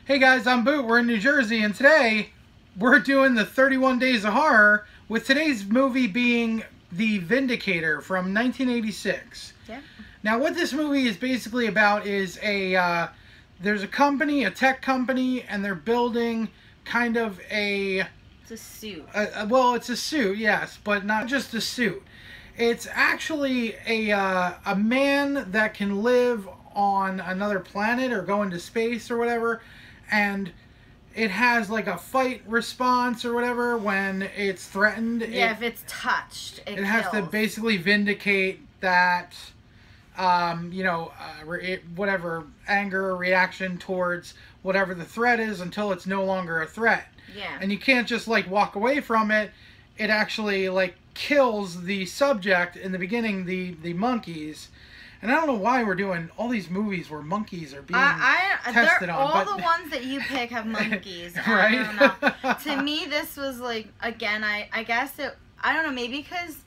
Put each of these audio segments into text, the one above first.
Hey guys, I'm Boot. We're in New Jersey, and today we're doing the 31 Days of Horror, with today's movie being The Vindicator from 1986. Yeah. Now, what this movie is basically about is there's a company, a tech company, and they're building kind of It's a suit. Well, it's a suit, yes, but not just a suit. It's actually a man that can live on another planet or go into space or whatever, and it has like a fight response or whatever when it's threatened. Yeah, if it's touched, it has to basically vindicate that, whatever anger or reaction towards whatever the threat is until it's no longer a threat. Yeah. And you can't just like walk away from it. It actually like kills the subject in the beginning, the monkeys. And I don't know why we're doing all these movies where monkeys are being tested on. All the ones that you pick have monkeys. Right? I don't know. To me, this was like, again, I guess it, I don't know, maybe because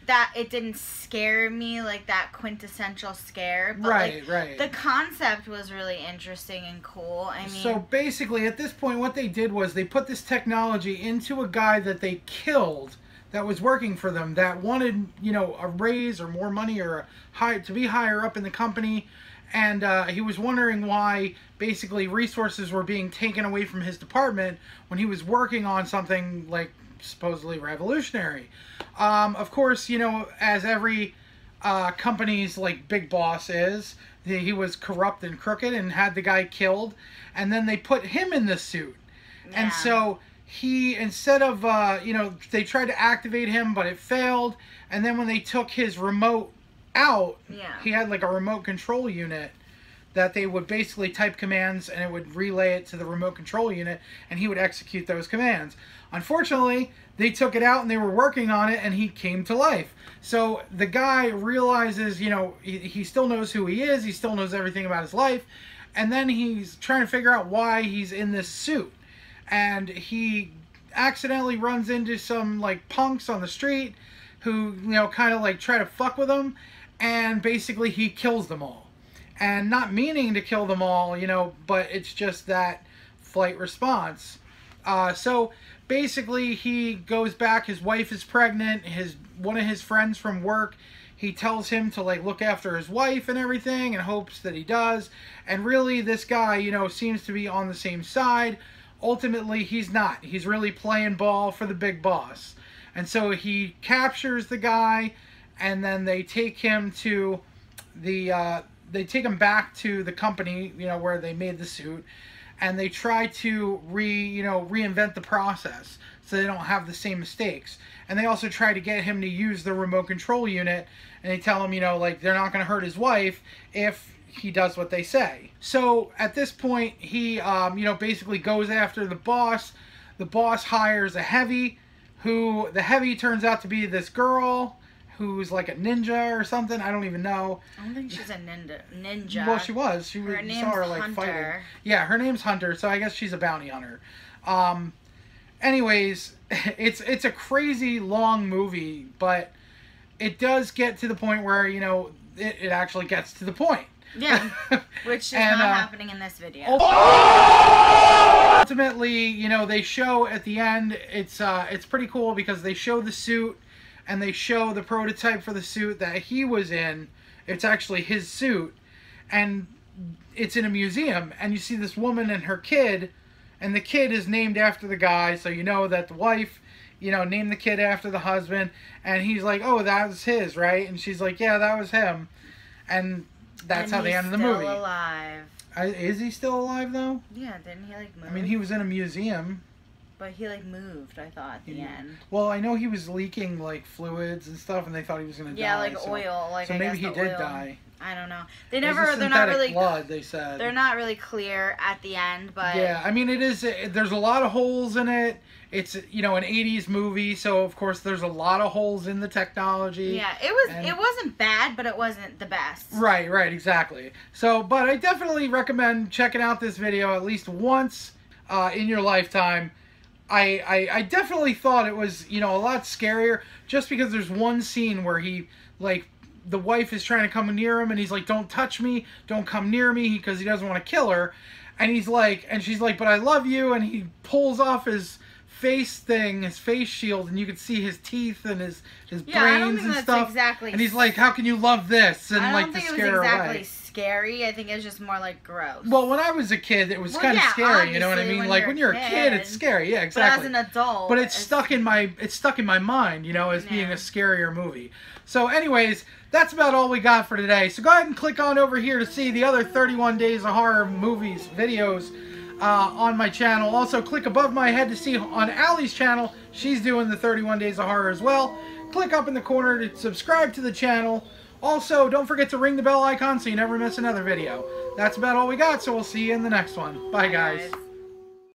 that it didn't scare me like that quintessential scare. But right. The concept was really interesting and cool. I mean, so basically, at this point, what they did was they put this technology into a guy that they killed, that was working for them, that wanted, a raise or more money or to be higher up in the company. And he was wondering why basically resources were being taken away from his department when he was working on something like supposedly revolutionary. Of course, as every company's like big boss is, he was corrupt and crooked and had the guy killed. And then they put him in the suit. Yeah. And so he, instead of, they tried to activate him, but it failed. And then when they took his remote out, he had like a remote control unit that they would basically type commands and it would relay it to the remote control unit and he would execute those commands. Unfortunately, they took it out and they were working on it and he came to life. So the guy realizes, he still knows who he is, he still knows everything about his life, and then he's trying to figure out why he's in this suit. And he accidentally runs into some like punks on the street who, kind of like try to fuck with him, and basically he kills them all. And not meaning to kill them all, but it's just that flight response. So basically he goes back, his wife is pregnant, one of his friends from work, he tells him to like look after his wife and everything and hopes that he does. And really this guy, seems to be on the same side. Ultimately, he's not. He's really playing ball for the big boss. And so he captures the guy, and then they take him to they take him back to the company, where they made the suit, and they try to reinvent the process so they don't have the same mistakes. And they also try to get him to use the remote control unit, and they tell him, like they're not going to hurt his wife if he does what they say. So at this point, he, basically goes after the boss. The boss hires a heavy, who the heavy turns out to be this girl who's like a ninja or something. I don't even know. I don't think she's a ninja. Well, she was. Her name's saw her like Hunter. fighting. Yeah, her name's Hunter. So I guess she's a bounty hunter. Anyways, it's a crazy long movie, but it does get to the point where it actually gets to the point. Yeah, which is not happening in this video. Ultimately, they show at the end, it's pretty cool because they show the suit and they show the prototype for the suit that he was in. It's actually his suit, and it's in a museum, and you see this woman and her kid, and the kid is named after the guy, so you know that the wife, named the kid after the husband, and he's like, oh, that was his, right? And she's like, yeah, that was him. And that's how they end the movie. He's still alive. Is he still alive, though? Yeah, didn't he, like, move? I mean, he was in a museum. But he, like, moved, I thought, at the end. Well, I know he was leaking, like, fluids and stuff, and they thought he was going to die. Yeah, like oil. Like, so maybe he did die. I don't know. They're not really... blood, they said. They're not really clear at the end, but... Yeah, I mean, there's a lot of holes in it. It's, an 80s movie, so, of course, there's a lot of holes in the technology. Yeah, it wasn't bad, but it wasn't the best. Right, exactly. So, but I definitely recommend checking out this video at least once in your lifetime. I definitely thought it was, a lot scarier, just because there's one scene where he, like, the wife is trying to come near him, and he's like, don't touch me, don't come near me, because he doesn't want to kill her. and he's like, and she's like, but I love you, and he pulls off his face thing, his face shield, and you can see his teeth and his brains and stuff. Exactly. And he's like, how can you love this? And I like don't to think scare it was her exactly away. scary. I think it was just more like gross. Well, when I was a kid, it was kind of scary. You know what I mean? Like when you're a kid, it's scary. Yeah, exactly. But as an adult, but it's stuck in my mind, you know, as being a scarier movie. So, anyways, that's about all we got for today. So go ahead and click on over here to see the other 31 Days of Horror movies videos on my channel. Also, click above my head to see on Allie's channel. She's doing the 31 Days of Horror as well. Click up in the corner to subscribe to the channel. Also, don't forget to ring the bell icon so you never miss another video. That's about all we got, so we'll see you in the next one. Bye, guys.